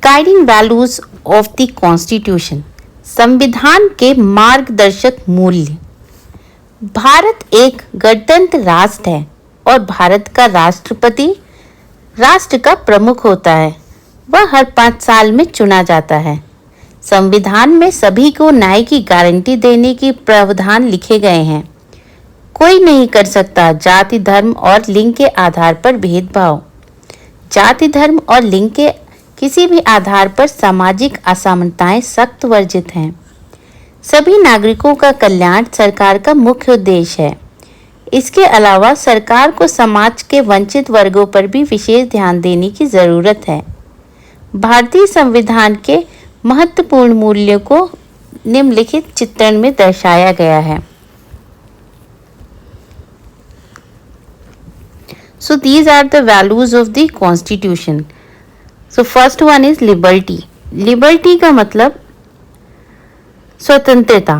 Guiding values of the constitution, संविधान के मार्गदर्शक मूल्य। भारत एक गणतंत्र राष्ट्र है और भारत का राष्ट्रपति राष्ट्र का प्रमुख होता है। वह हर 5 साल में चुना जाता है। संविधान में सभी को न्याय की गारंटी देने के प्रावधान लिखे गए हैं। कोई नहीं कर सकता जाति, धर्म और लिंग के आधार पर भेदभाव। जाति, धर्म और लिंग के किसी भी आधार पर सामाजिक असमानताएं सख्त वर्जित हैं। सभी नागरिकों का कल्याण सरकार का मुख्य उद्देश्य है। इसके अलावा सरकार को समाज के वंचित वर्गों पर भी विशेष ध्यान देने की जरूरत है। भारतीय संविधान के महत्वपूर्ण मूल्यों को निम्नलिखित चित्रण में दर्शाया गया है। So these are the values of the Constitution. So first one is liberty. Liberty का मतलब स्वतंत्रता।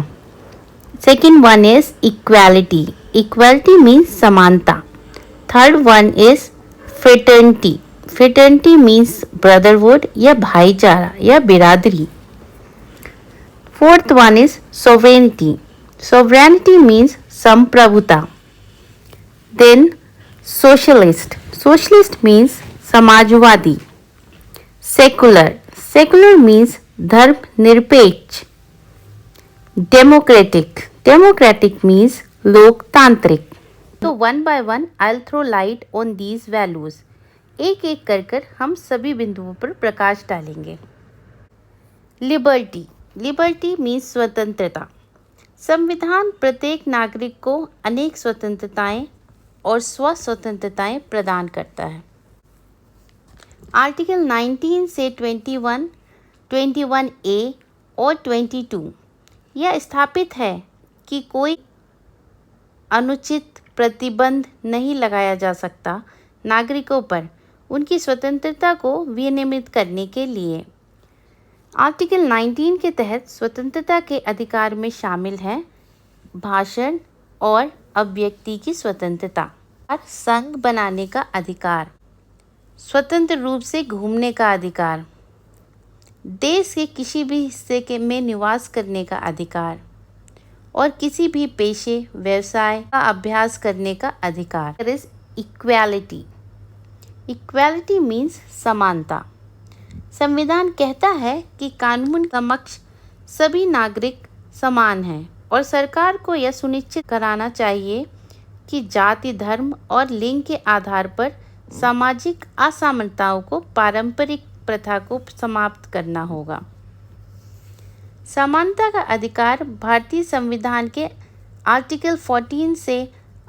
Second one is equality. Equality means समानता। Third one is fraternity. Fraternity means brotherhood या भाईचारा या बिरादरी। Fourth one is sovereignty. Sovereignty means संप्रभुता। Then socialist. Socialist means Samajwadi. Secular. Secular means धर्मनिरपेक्ष। Democratic. Democratic means लोकतांत्रिक। तो one by one I'll throw light on these values. एक एक कर हम सभी बिंदुओं पर प्रकाश डालेंगे। लिबर्टी. लिबर्टी मीन्स स्वतंत्रता। संविधान प्रत्येक नागरिक को अनेक स्वतंत्रताएं और स्वतंत्रताएं प्रदान करता है। आर्टिकल 19 से 21, 21A और 22 यह स्थापित है कि कोई अनुचित प्रतिबंध नहीं लगाया जा सकता नागरिकों पर उनकी स्वतंत्रता को विनियमित करने के लिए। आर्टिकल 19 के तहत स्वतंत्रता के अधिकार में शामिल है भाषण और अभिव्यक्ति की स्वतंत्रता, संघ बनाने का अधिकार, स्वतंत्र रूप से घूमने का अधिकार, देश के किसी भी हिस्से में निवास करने का अधिकार और किसी भी पेशे व्यवसाय का अभ्यास करने का अधिकार। There is equality. Equality means समानता। संविधान कहता है कि कानून समक्ष सभी नागरिक समान हैं और सरकार को यह सुनिश्चित कराना चाहिए कि जाति, धर्म और लिंग के आधार पर सामाजिक असमानताओं को, पारंपरिक प्रथा को समाप्त करना होगा। समानता का अधिकार भारतीय संविधान के आर्टिकल 14 से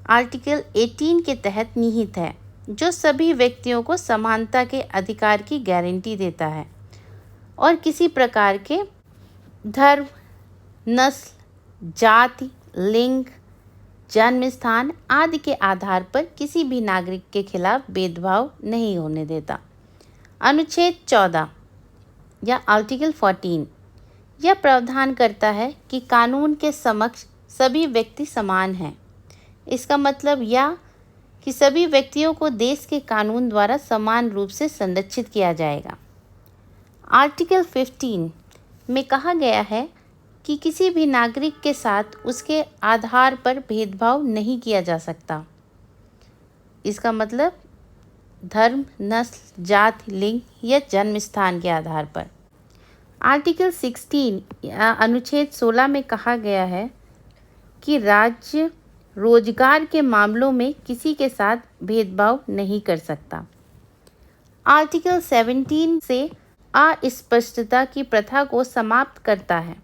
आर्टिकल 18 के तहत निहित है, जो सभी व्यक्तियों को समानता के अधिकार की गारंटी देता है और किसी प्रकार के धर्म, नस्ल, जाति, लिंग, जन्म स्थान आदि के आधार पर किसी भी नागरिक के खिलाफ भेदभाव नहीं होने देता। अनुच्छेद 14 या आर्टिकल 14 यह प्रावधान करता है कि कानून के समक्ष सभी व्यक्ति समान हैं। इसका मतलब यह कि सभी व्यक्तियों को देश के कानून द्वारा समान रूप से संरक्षित किया जाएगा। आर्टिकल 15 में कहा गया है कि किसी भी नागरिक के साथ उसके आधार पर भेदभाव नहीं किया जा सकता। इसका मतलब धर्म, नस्ल, जाति, लिंग या जन्म स्थान के आधार पर। आर्टिकल 16 अनुच्छेद 16 में कहा गया है कि राज्य रोजगार के मामलों में किसी के साथ भेदभाव नहीं कर सकता। आर्टिकल 17 से अस्पष्टता की प्रथा को समाप्त करता है।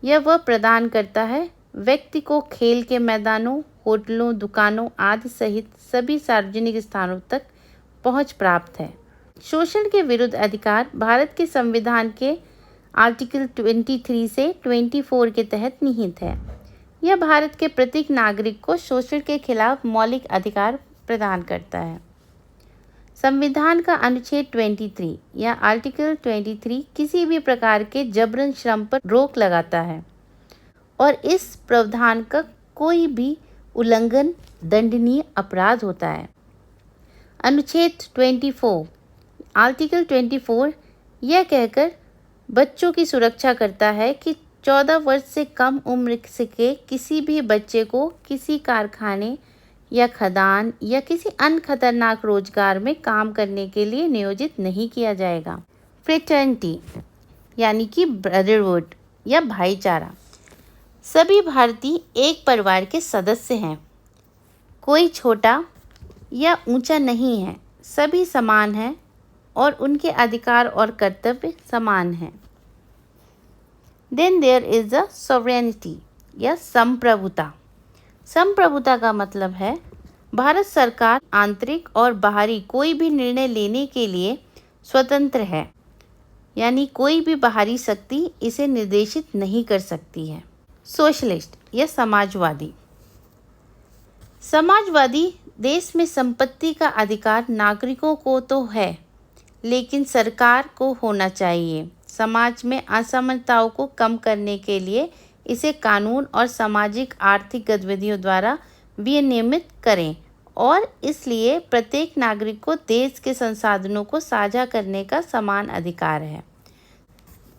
यह वह प्रदान करता है व्यक्ति को खेल के मैदानों, होटलों, दुकानों आदि सहित सभी सार्वजनिक स्थानों तक पहुंच प्राप्त है। शोषण के विरुद्ध अधिकार भारत के संविधान के आर्टिकल 23 से 24 के तहत निहित है। यह भारत के प्रत्येक नागरिक को शोषण के खिलाफ मौलिक अधिकार प्रदान करता है। संविधान का अनुच्छेद 23 या आर्टिकल 23 किसी भी प्रकार के जबरन श्रम पर रोक लगाता है और इस प्रावधान का कोई भी उल्लंघन दंडनीय अपराध होता है। अनुच्छेद 24 आर्टिकल 24 यह कहकर बच्चों की सुरक्षा करता है कि 14 वर्ष से कम उम्र के किसी भी बच्चे को किसी कारखाने या खदान या किसी अन्य खतरनाक रोजगार में काम करने के लिए नियोजित नहीं किया जाएगा। फ्रेटर्निटी यानी कि ब्रदरहुड या भाईचारा। सभी भारतीय एक परिवार के सदस्य हैं। कोई छोटा या ऊंचा नहीं है, सभी समान हैं और उनके अधिकार और कर्तव्य समान हैं। Then there is a sovereignty या संप्रभुता। संप्रभुता का मतलब है भारत सरकार आंतरिक और बाहरी कोई भी निर्णय लेने के लिए स्वतंत्र है, यानी कोई भी बाहरी शक्ति इसे निर्देशित नहीं कर सकती है। सोशलिस्ट या समाजवादी। समाजवादी देश में संपत्ति का अधिकार नागरिकों को तो है, लेकिन सरकार को होना चाहिए। समाज में असमानताओं को कम करने के लिए इसे कानून और सामाजिक आर्थिक गतिविधियों द्वारा विनियमित करें और इसलिए प्रत्येक नागरिक को देश के संसाधनों को साझा करने का समान अधिकार है।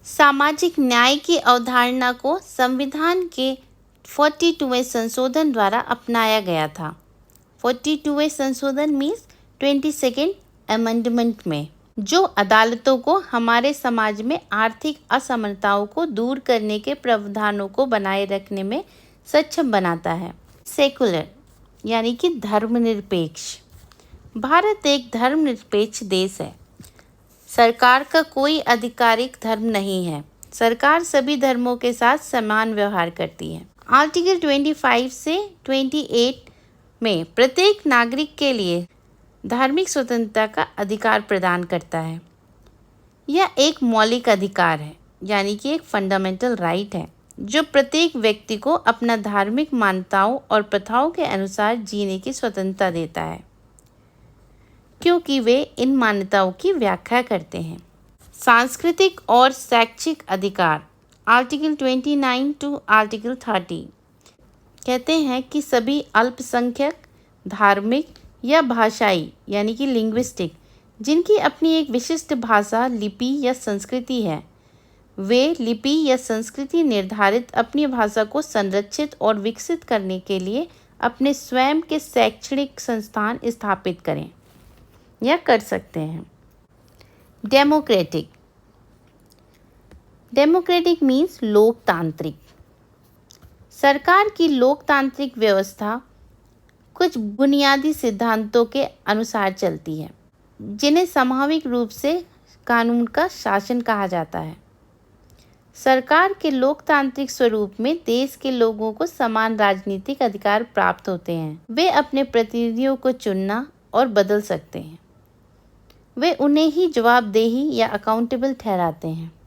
सामाजिक न्याय की अवधारणा को संविधान के 42वें संशोधन द्वारा अपनाया गया था। 42वें संशोधन मीन्स 22nd अमेंडमेंट में, जो अदालतों को हमारे समाज में आर्थिक असमानताओं को दूर करने के प्रावधानों को बनाए रखने में सक्षम बनाता है। सेकुलर यानी कि धर्मनिरपेक्ष। भारत एक धर्मनिरपेक्ष देश है। सरकार का कोई आधिकारिक धर्म नहीं है। सरकार सभी धर्मों के साथ समान व्यवहार करती है। आर्टिकल 25 से 28 में प्रत्येक नागरिक के लिए धार्मिक स्वतंत्रता का अधिकार प्रदान करता है। यह एक मौलिक अधिकार है, यानी कि एक फंडामेंटल राइट है, जो प्रत्येक व्यक्ति को अपना धार्मिक मान्यताओं और प्रथाओं के अनुसार जीने की स्वतंत्रता देता है, क्योंकि वे इन मान्यताओं की व्याख्या करते हैं। सांस्कृतिक और शैक्षिक अधिकार। आर्टिकल 29 टू आर्टिकल 30 कहते हैं कि सभी अल्पसंख्यक धार्मिक या भाषाई यानी कि लिंग्विस्टिक जिनकी अपनी एक विशिष्ट भाषा, लिपि या संस्कृति है, वे लिपि या संस्कृति निर्धारित अपनी भाषा को संरक्षित और विकसित करने के लिए अपने स्वयं के शैक्षणिक संस्थान स्थापित करें या कर सकते हैं। डेमोक्रेटिक। डेमोक्रेटिक मीन्स लोकतांत्रिक। सरकार की लोकतांत्रिक व्यवस्था कुछ बुनियादी सिद्धांतों के अनुसार चलती है, जिन्हें सामूहिक रूप से कानून का शासन कहा जाता है। सरकार के लोकतांत्रिक स्वरूप में देश के लोगों को समान राजनीतिक अधिकार प्राप्त होते हैं। वे अपने प्रतिनिधियों को चुनना और बदल सकते हैं। वे उन्हें ही जवाबदेही या अकाउंटेबल ठहराते हैं।